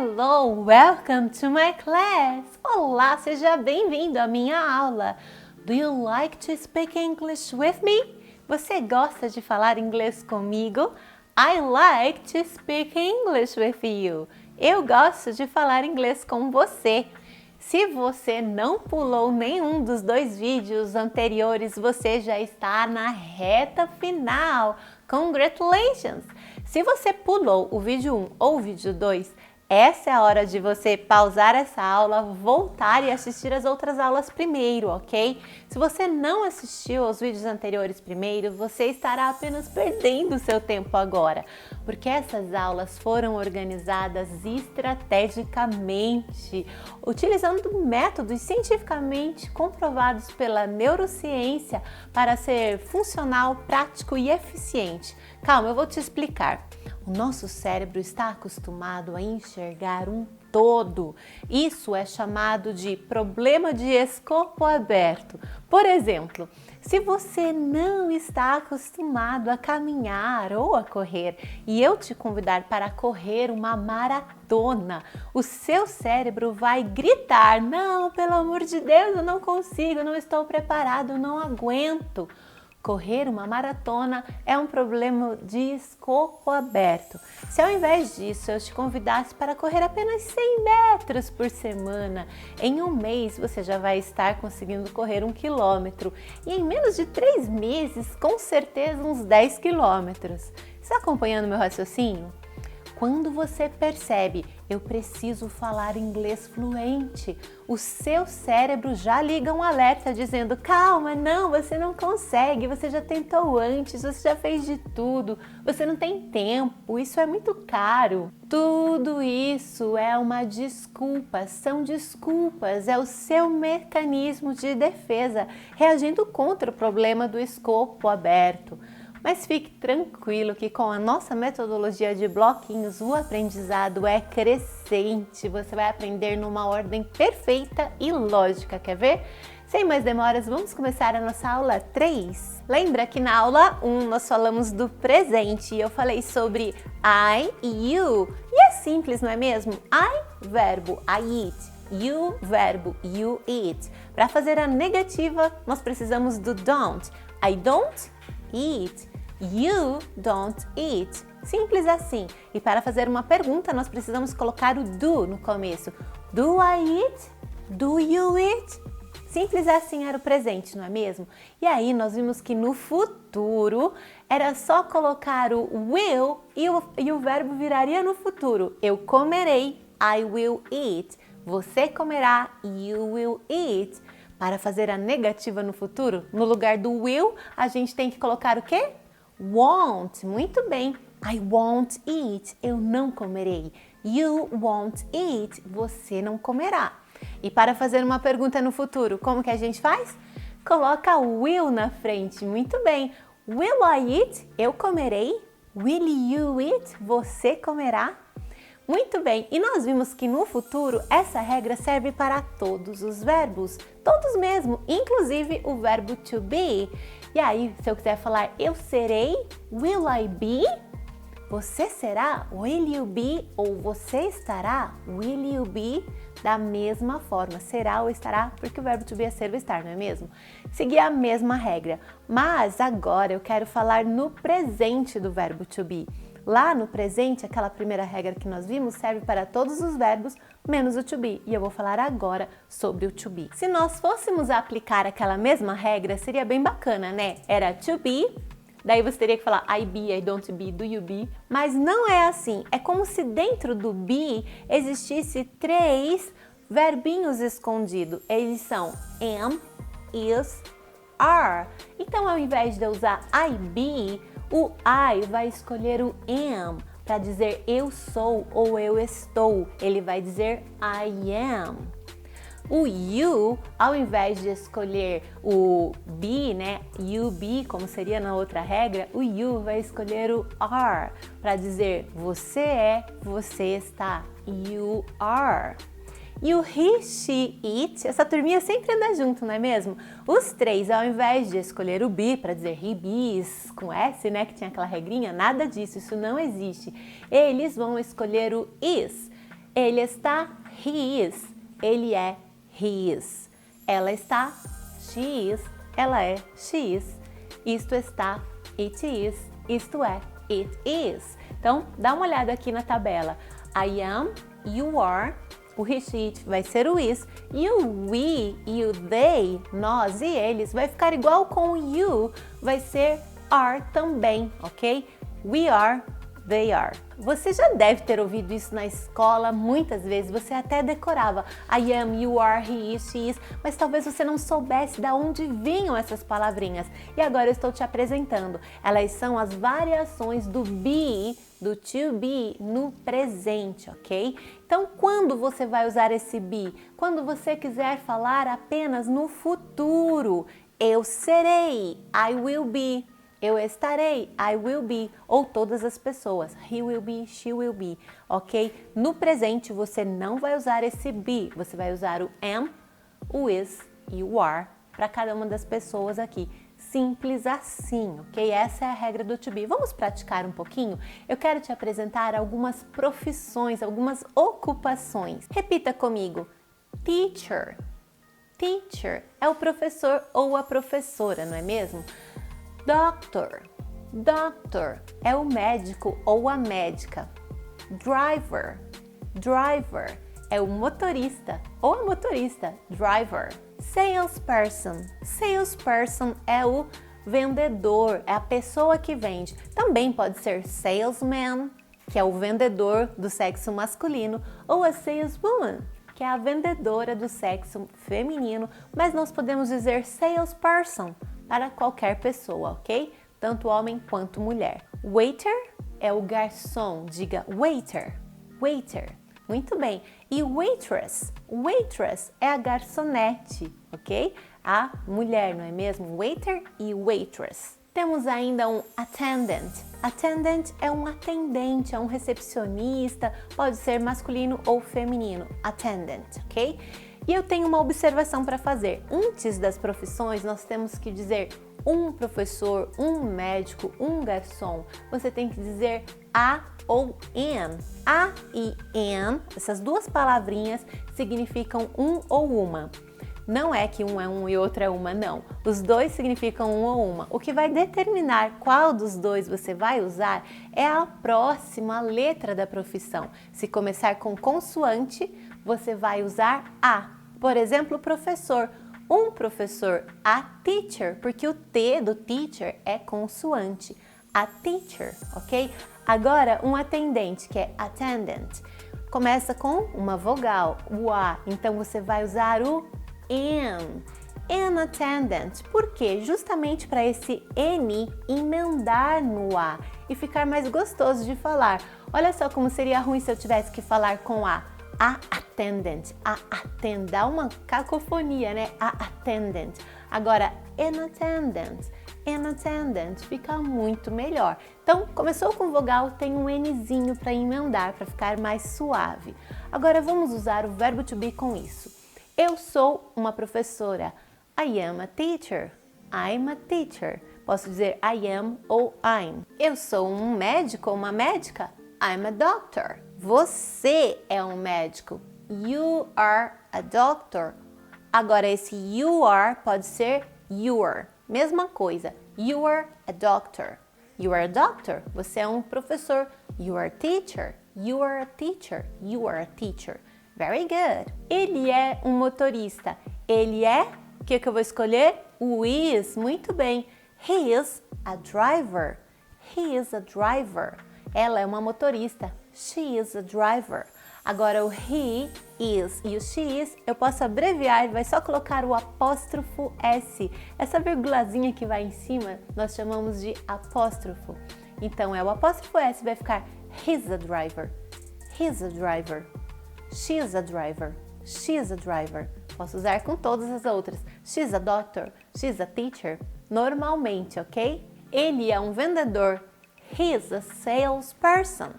Hello, welcome to my class. Olá, seja bem-vindo à minha aula. Do you like to speak English with me? Você gosta de falar inglês comigo? I like to speak English with you. Eu gosto de falar inglês com você. Se você não pulou nenhum dos dois vídeos anteriores, você já está na reta final. Congratulations! Se você pulou o vídeo 1 ou o vídeo 2, essa é a hora de você pausar essa aula, voltar e assistir as outras aulas primeiro, ok? Se você não assistiu aos vídeos anteriores primeiro, você estará apenas perdendo o seu tempo agora, porque essas aulas foram organizadas estrategicamente, utilizando métodos cientificamente comprovados pela neurociência para ser funcional, prático e eficiente. Calma, eu vou te explicar. O nosso cérebro está acostumado a enxergar um todo. Isso é chamado de problema de escopo aberto. Por exemplo, se você não está acostumado a caminhar ou a correr e eu te convidar para correr uma maratona, o seu cérebro vai gritar: não, pelo amor de Deus, eu não consigo, não estou preparado, não aguento. Correr uma maratona é um problema de escopo aberto. Se ao invés disso eu te convidasse para correr apenas 100 metros por semana, em um mês você já vai estar conseguindo correr 1 quilômetro e em menos de 3 meses, com certeza, uns 10 quilômetros. Está acompanhando meu raciocínio? Quando você percebe, eu preciso falar inglês fluente, o seu cérebro já liga um alerta dizendo: calma, não, você não consegue, você já tentou antes, você já fez de tudo, você não tem tempo, isso é muito caro. Tudo isso é uma desculpa, são desculpas, é o seu mecanismo de defesa, reagindo contra o problema do escopo aberto. Mas fique tranquilo que com a nossa metodologia de bloquinhos o aprendizado é crescente. Você vai aprender numa ordem perfeita e lógica, quer ver? Sem mais demoras, vamos começar a nossa aula 3. Lembra que na aula 1 nós falamos do presente e eu falei sobre I e you. E é simples, não é mesmo? I, verbo, I eat. You, verbo, you eat. Para fazer a negativa, nós precisamos do don't. I don't eat. You don't eat. Simples assim. E para fazer uma pergunta, nós precisamos colocar o do no começo. Do I eat? Do you eat? Simples assim era o presente, não é mesmo? E aí nós vimos que no futuro era só colocar o will e o verbo viraria no futuro. Eu comerei. I will eat. Você comerá. You will eat. Para fazer a negativa no futuro, no lugar do will, a gente tem que colocar o quê? Won't. Muito bem. I won't eat. Eu não comerei. You won't eat. Você não comerá. E para fazer uma pergunta no futuro, como que a gente faz? Coloca will na frente. Muito bem. Will I eat? Eu comerei. Will you eat? Você comerá. Muito bem, e nós vimos que no futuro essa regra serve para todos os verbos, todos mesmo, inclusive o verbo to be. E aí, se eu quiser falar eu serei, will I be? Você será, will you be? Ou você estará, will you be? Da mesma forma, será ou estará, porque o verbo to be é ser ou estar, não é mesmo? Seguir a mesma regra, mas agora eu quero falar no presente do verbo to be. Lá no presente, aquela primeira regra que nós vimos serve para todos os verbos, menos o to be. E eu vou falar agora sobre o to be. Se nós fôssemos aplicar aquela mesma regra, seria bem bacana, né? Era to be, daí você teria que falar I be, I don't be, do you be. Mas não é assim. É como se dentro do be existisse 3 verbinhos escondidos. Eles são am, is, are. Então, ao invés de eu usar I be, o I vai escolher o am para dizer eu sou ou eu estou. Ele vai dizer I am. O you, ao invés de escolher o be, né, you be, como seria na outra regra, o you vai escolher o are para dizer você é, você está. You are. E o he, she, it, essa turminha sempre anda junto, não é mesmo? Os 3, ao invés de escolher o be para dizer he bees, com S, né, que tinha aquela regrinha, nada disso, isso não existe. Eles vão escolher o is. Ele está, he is. Ele é, he is. Ela está, she is. Ela é, she is. Isto está, it is. Isto é, it is. Então, dá uma olhada aqui na tabela. I am, you are, o he, she, it vai ser o is. E o we e o they, nós e eles, vai ficar igual com o you, vai ser are também, ok? We are, they are. Você já deve ter ouvido isso na escola muitas vezes, você até decorava I am, you are, he is, she is, mas talvez você não soubesse de onde vinham essas palavrinhas. E agora eu estou te apresentando. Elas são as variações do be, do to be no presente, ok? Então, quando você vai usar esse be? Quando você quiser falar apenas no futuro. Eu serei, I will be. Eu estarei, I will be, ou todas as pessoas, he will be, she will be, ok? No presente você não vai usar esse be, você vai usar o am, o is e o are para cada uma das pessoas aqui. Simples assim, ok? Essa é a regra do to be. Vamos praticar um pouquinho? Eu quero te apresentar algumas profissões, algumas ocupações. Repita comigo, teacher. Teacher é o professor ou a professora, não é mesmo? Doctor. Doctor é o médico ou a médica. Driver. Driver é o motorista ou a motorista. Driver. Salesperson. Salesperson é o vendedor, é a pessoa que vende. Também pode ser salesman, que é o vendedor do sexo masculino, ou a saleswoman, que é a vendedora do sexo feminino, mas nós podemos dizer salesperson para qualquer pessoa, ok? Tanto homem quanto mulher. Waiter é o garçom, diga waiter, waiter. Muito bem. E waitress? Waitress é a garçonete, ok? A mulher, não é mesmo? Waiter e waitress. Temos ainda um attendant. Attendant é um atendente, é um recepcionista, pode ser masculino ou feminino. Attendant, ok? E eu tenho uma observação para fazer. Antes das profissões, nós temos que dizer um professor, um médico, um garçom. Você tem que dizer a ou an. A e an, essas duas palavrinhas significam um ou uma. Não é que um é um e outro é uma, não. Os dois significam um ou uma. O que vai determinar qual dos dois você vai usar é a próxima letra da profissão. Se começar com consoante, você vai usar a. Por exemplo, professor. Um professor, a teacher, porque o T do teacher é consoante. A teacher, ok? Agora, um atendente, que é attendant, começa com uma vogal, o A. Então, você vai usar o an. An attendant. Por quê? Justamente para esse N emendar no A e ficar mais gostoso de falar. Olha só como seria ruim se eu tivesse que falar com a attendant, a attend, dá uma cacofonia, né? A attendant. Agora, an attendant fica muito melhor. Então, começou com vogal, tem um Nzinho para emendar, para ficar mais suave. Agora, vamos usar o verbo to be com isso. Eu sou uma professora. I am a teacher. I'm a teacher. Posso dizer I am ou I'm. Eu sou um médico ou uma médica. I'm a doctor. Você é um médico. You are a doctor. Agora, esse you are pode ser your. Mesma coisa. You are a doctor. You are a doctor. Você é um professor. You are a teacher. You are a teacher. You are a teacher. Very good. Ele é um motorista. Ele é, o que eu vou escolher? O is. Muito bem. He is a driver. He is a driver. Ela é uma motorista. She is a driver. Agora o he is e o she is, eu posso abreviar e vai só colocar o apóstrofo S. Essa virgulazinha que vai em cima, nós chamamos de apóstrofo. Então é o apóstrofo S, vai ficar he's a driver. He's a driver. She's a driver. She's a driver. Posso usar com todas as outras. She's a doctor. She's a teacher. Normalmente, ok? Ele é um vendedor. He's a salesperson.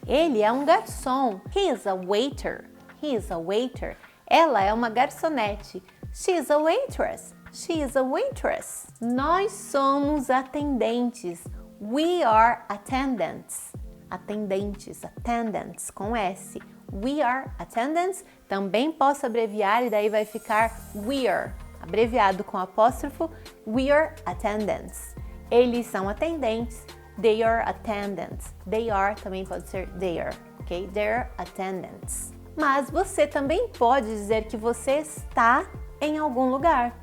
Ele é um garçom. He's a waiter. He's a waiter. Ela é uma garçonete. She's a waitress. She's a waitress. Nós somos atendentes. We are attendants. Atendentes, attendants com S. We are attendants. Também posso abreviar e daí vai ficar we are. Abreviado com apóstrofo, we are attendants. Eles são atendentes. They are attendants. They are também pode ser they are, ok? They're attendants. Mas você também pode dizer que você está em algum lugar.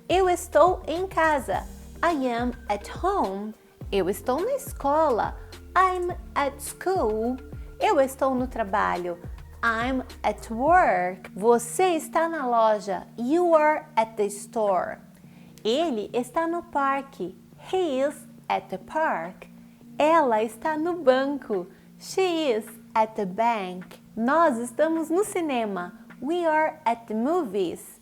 Eu estou em casa. I am at home. Eu estou na escola. I'm at school. Eu estou no trabalho. I'm at work. Você está na loja. You are at the store. Ele está no parque. He is at the park. Ela está no banco. She is at the bank. Nós estamos no cinema. We are at the movies.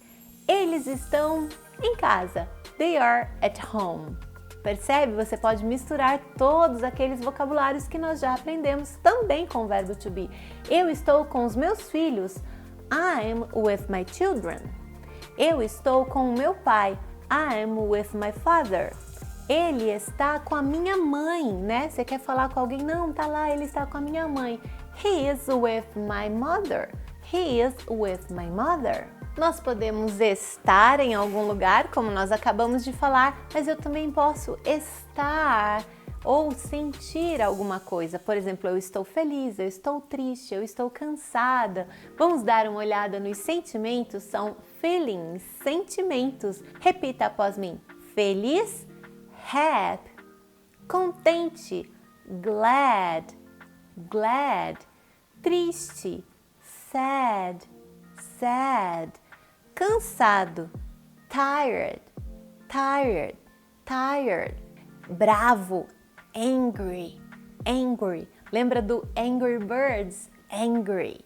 Eles estão em casa. They are at home. Percebe? Você pode misturar todos aqueles vocabulários que nós já aprendemos também com o verbo to be. Eu estou com os meus filhos. I'm with my children. Eu estou com o meu pai. I'm with my father. Ele está com a minha mãe, né? Você quer falar com alguém? Não, tá lá, ele está com a minha mãe. He is with my mother. He is with my mother. Nós podemos estar em algum lugar, como nós acabamos de falar, mas eu também posso estar ou sentir alguma coisa. Por exemplo, eu estou feliz, eu estou triste, eu estou cansada. Vamos dar uma olhada nos sentimentos, são feelings, sentimentos. Repita após mim. Feliz, happy. Contente, glad, glad. Triste, sad, sad. Cansado, tired, tired, tired. Bravo, angry, angry. Lembra do Angry Birds? Angry.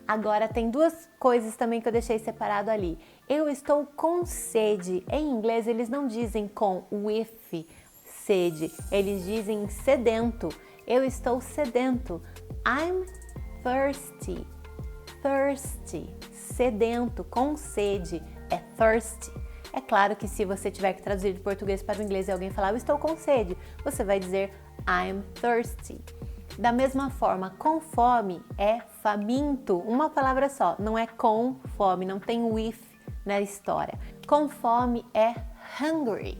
Agora tem duas coisas também que eu deixei separado ali. Eu estou com sede. Em inglês eles não dizem com with, sede. Eles dizem sedento. Eu estou sedento. I'm thirsty, thirsty. Sedento, com sede, é thirsty. É claro que se você tiver que traduzir de português para o inglês e alguém falar eu estou com sede, você vai dizer I'm thirsty. Da mesma forma, com fome é faminto, uma palavra só, não é com fome, não tem with na história. Com fome é hungry,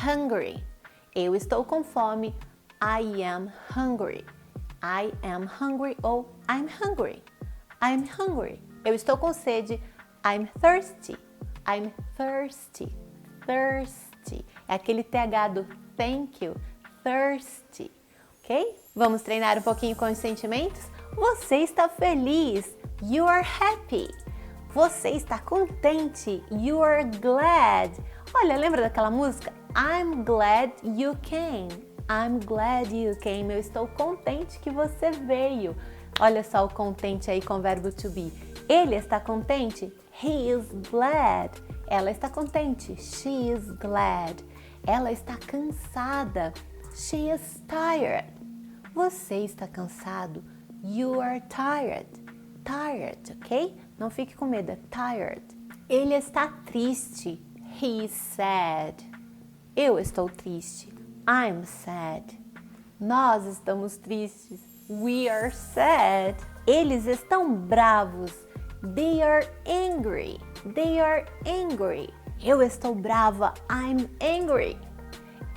hungry. Eu estou com fome, I am hungry. I am hungry ou I'm hungry. I'm hungry. Eu estou com sede. I'm thirsty. I'm thirsty. Thirsty. É aquele TH do thank you. Thirsty. Ok? Vamos treinar um pouquinho com os sentimentos? Você está feliz. You are happy. Você está contente. You are glad. Olha, lembra daquela música? I'm glad you came. I'm glad you came. Eu estou contente que você veio. Olha só o contente aí com o verbo to be. Ele está contente? He is glad. Ela está contente? She is glad. Ela está cansada? She is tired. Você está cansado? You are tired. Tired, ok? Não fique com medo, é tired. Ele está triste? He is sad. Eu estou triste. I'm sad. Nós estamos tristes. We are sad. Eles estão bravos. They are angry. They are angry. Eu estou brava. I'm angry.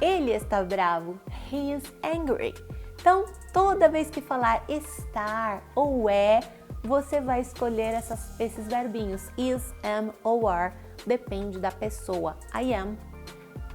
Ele está bravo. He is angry. Então, toda vez que falar estar ou é, você vai escolher esses verbinhos. Is, am ou are. Depende da pessoa. I am.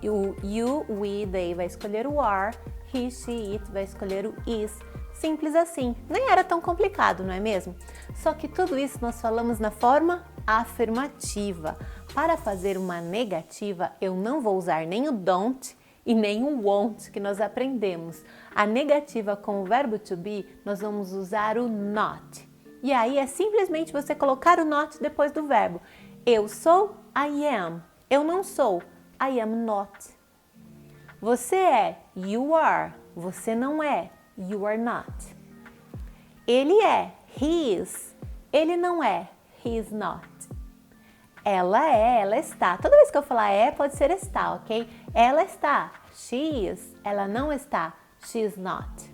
O you, we, they vai escolher o are. He, she, it vai escolher o is. Simples assim. Nem era tão complicado, não é mesmo? Só que tudo isso nós falamos na forma afirmativa. Para fazer uma negativa, eu não vou usar nem o don't e nem o won't que nós aprendemos. A negativa com o verbo to be, nós vamos usar o not. E aí é simplesmente você colocar o not depois do verbo. Eu sou, I am. Eu não sou, I am not. Você é, you are. Você não é, you are not. Ele é, he is. Ele não é, he is not. Ela é, ela está. Toda vez que eu falar é, pode ser está, ok? Ela está, she is. Ela não está, she is not.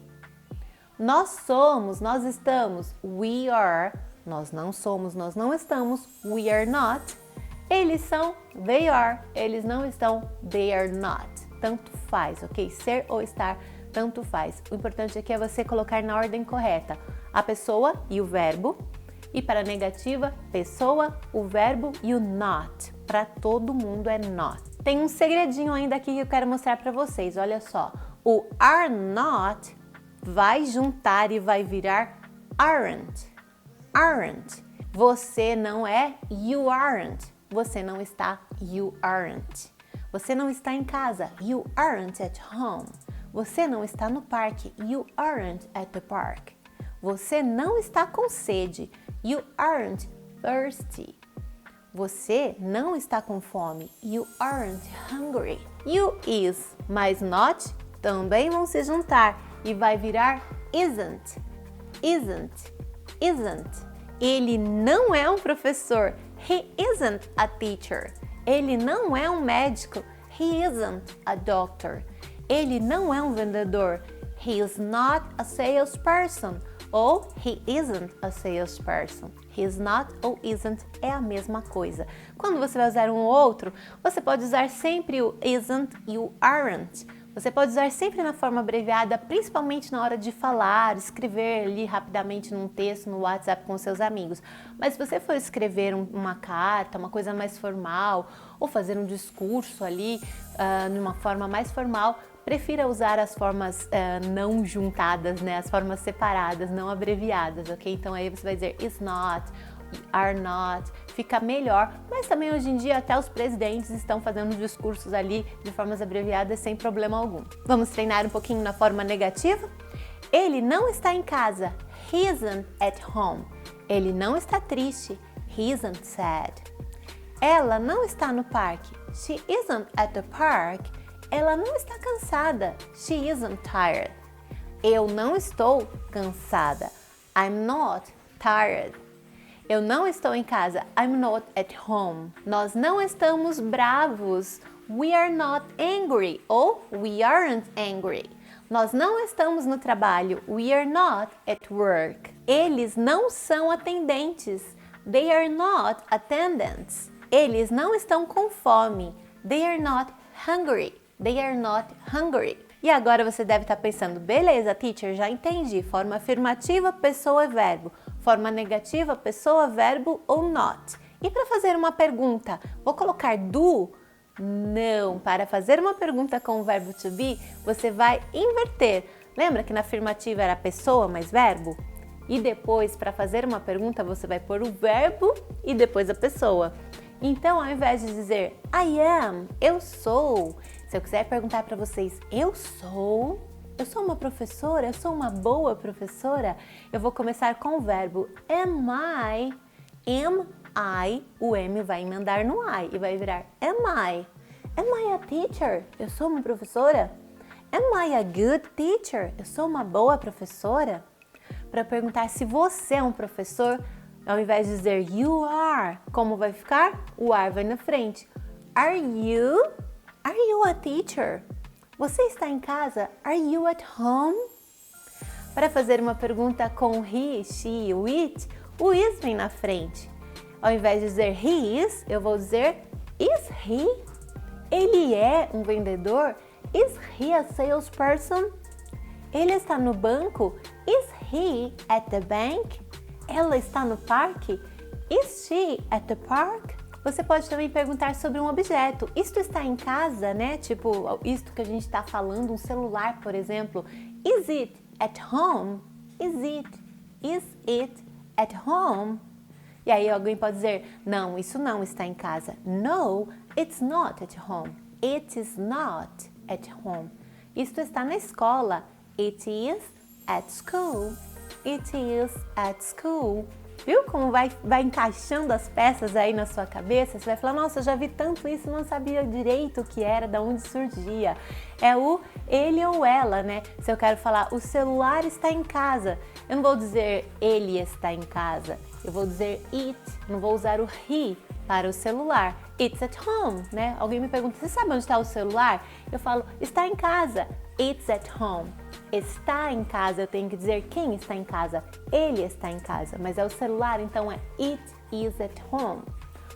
Nós somos, nós estamos, we are. nós não somos, nós não estamos, we are not. Eles são, they are, eles não estão, they are not. Tanto faz, ok? Ser ou estar, tanto faz. O importante aqui é você colocar na ordem correta a pessoa e o verbo. E para a negativa, pessoa, o verbo e o not. Para todo mundo é not. Tem um segredinho ainda aqui que eu quero mostrar para vocês. Olha só, o are not vai juntar e vai virar aren't. Aren't. Você não é, you aren't. Você não está, you aren't. Você não está em casa, you aren't at home. Você não está no parque, you aren't at the park. Você não está com sede, you aren't thirsty. Você não está com fome, you aren't hungry. You is mais not também vão se juntar e vai virar isn't. Isn't. Isn't. Ele não é um professor, he isn't a teacher. Ele não é um médico, he isn't a doctor. Ele não é um vendedor, he is not a salesperson. Ou he isn't a salesperson. He is not ou isn't é a mesma coisa. Quando você vai usar um ou outro, você pode usar sempre o isn't e o aren't. Você pode usar sempre na forma abreviada, principalmente na hora de falar, escrever ali rapidamente num texto no WhatsApp com seus amigos. Mas se você for escrever uma carta, uma coisa mais formal, ou fazer um discurso ali numa forma mais formal, prefira usar as formas não juntadas, né? As formas separadas, não abreviadas, ok? Então aí você vai dizer is not, are not, fica melhor. Mas também hoje em dia até os presidentes estão fazendo discursos ali de formas abreviadas sem problema algum. Vamos treinar um pouquinho na forma negativa? Ele não está em casa, he isn't at home. Ele não está triste, he isn't sad. Ela não está no parque, she isn't at the park. Ela não está cansada. She isn't tired. Eu não estou cansada. I'm not tired. Eu não estou em casa. I'm not at home. Nós não estamos bravos. We are not angry. Ou we aren't angry. Nós não estamos no trabalho. We are not at work. Eles não são atendentes. They are not attendants. Eles não estão com fome. They are not hungry. They are not hungry. E agora você deve estar pensando, beleza, teacher, já entendi. Forma afirmativa, pessoa, verbo. Forma negativa, pessoa, verbo ou not. E para fazer uma pergunta, vou colocar do? Não. Para fazer uma pergunta com o verbo to be, você vai inverter. Lembra que na afirmativa era pessoa mais verbo? E depois, para fazer uma pergunta, você vai pôr o verbo e depois a pessoa. Então, ao invés de dizer I am, eu sou, se eu quiser perguntar para vocês, eu sou uma professora, eu sou uma boa professora, eu vou começar com o verbo am I, o M vai emendar no I e vai virar am I a teacher? Eu sou uma professora? Am I a good teacher? Eu sou uma boa professora? Para perguntar se você é um professor, ao invés de dizer you are, como vai ficar? O are vai na frente. Are you a teacher? Você está em casa? Are you at home? Para fazer uma pergunta com he, she, o it, o is vem na frente. Ao invés de dizer he is, eu vou dizer is he? Ele é um vendedor? Is he a salesperson? Ele está no banco? Is he at the bank? Ela está no parque? Is she at the park? Você pode também perguntar sobre um objeto. Isto está em casa, né? Tipo, isto que a gente está falando, um celular, por exemplo. Is it at home? Is it at home? E aí alguém pode dizer, não, isso não está em casa. No, it's not at home. It is not at home. Isto está na escola. It is at school. It is at school. Viu como vai encaixando as peças aí na sua cabeça? Você vai falar, nossa, eu já vi tanto isso, não sabia direito o que era, de onde surgia. É o ele ou ela, né? Se eu quero falar, o celular está em casa, eu não vou dizer ele está em casa, eu vou dizer it, não vou usar o he para o celular. It's at home, né? Alguém me pergunta, você sabe onde está o celular? Eu falo, está em casa. It's at home. está em casa, eu tenho que dizer quem está em casa. Ele está em casa, mas é o celular, então é it is at home,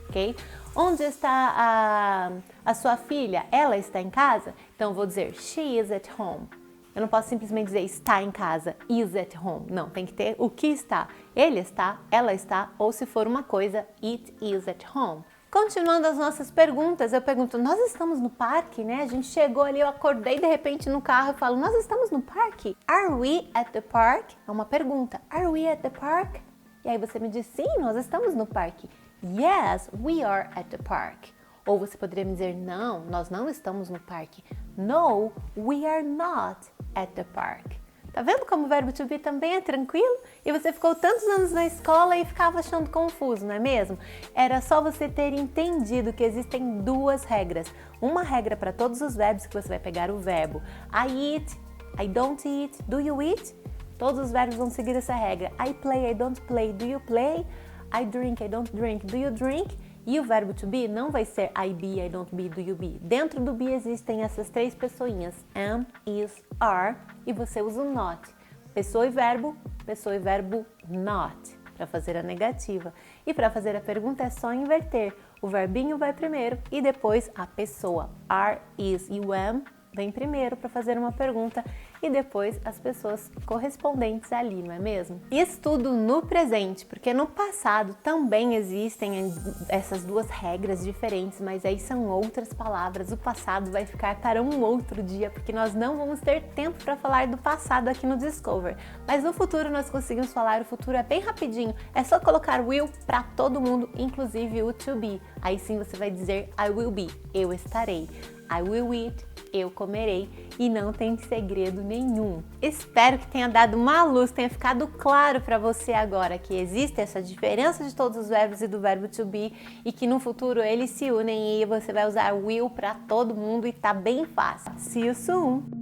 ok? Onde está a sua filha? Ela está em casa? Então eu vou dizer she is at home. Eu não posso simplesmente dizer está em casa, is at home. Não, tem que ter o que está. Ele está, ela está, ou se for uma coisa, it is at home. Continuando as nossas perguntas, eu pergunto, nós estamos no parque, né? A gente chegou ali, eu acordei de repente no carro e falo, nós estamos no parque? Are we at the park? É uma pergunta. Are we at the park? E aí você me diz, sim, nós estamos no parque. Yes, we are at the park. Ou você poderia me dizer, não, nós não estamos no parque. No, we are not at the park. Tá vendo como o verbo to be também é tranquilo? E você ficou tantos anos na escola e ficava achando confuso, não é mesmo? Era só você ter entendido que existem duas regras. Uma regra para todos os verbos, que você vai pegar o verbo I eat, I don't eat, do you eat? Todos os verbos vão seguir essa regra. I play, I don't play, do you play? I drink, I don't drink, do you drink? E o verbo to be não vai ser I be, I don't be, do you be. Dentro do be existem essas três pessoinhas, am, is, are, e você usa o not. Pessoa e verbo not, para fazer a negativa. E para fazer a pergunta é só inverter. O verbinho vai primeiro e depois a pessoa. Are, is e o am vem primeiro para fazer uma pergunta e depois as pessoas correspondentes ali, não é mesmo? Isso tudo no presente, porque no passado também existem essas duas regras diferentes, mas aí são outras palavras. O passado vai ficar para um outro dia, porque nós não vamos ter tempo para falar do passado aqui no Discover. Mas no futuro nós conseguimos falar, o futuro é bem rapidinho, é só colocar will para todo mundo, inclusive o to be. Aí sim você vai dizer I will be, eu estarei. I will eat, eu comerei, e não tem segredo nenhum. Espero que tenha dado uma luz, tenha ficado claro para você agora que existe essa diferença de todos os verbos e do verbo to be e que no futuro eles se unem e você vai usar will para todo mundo e tá bem fácil. See you soon!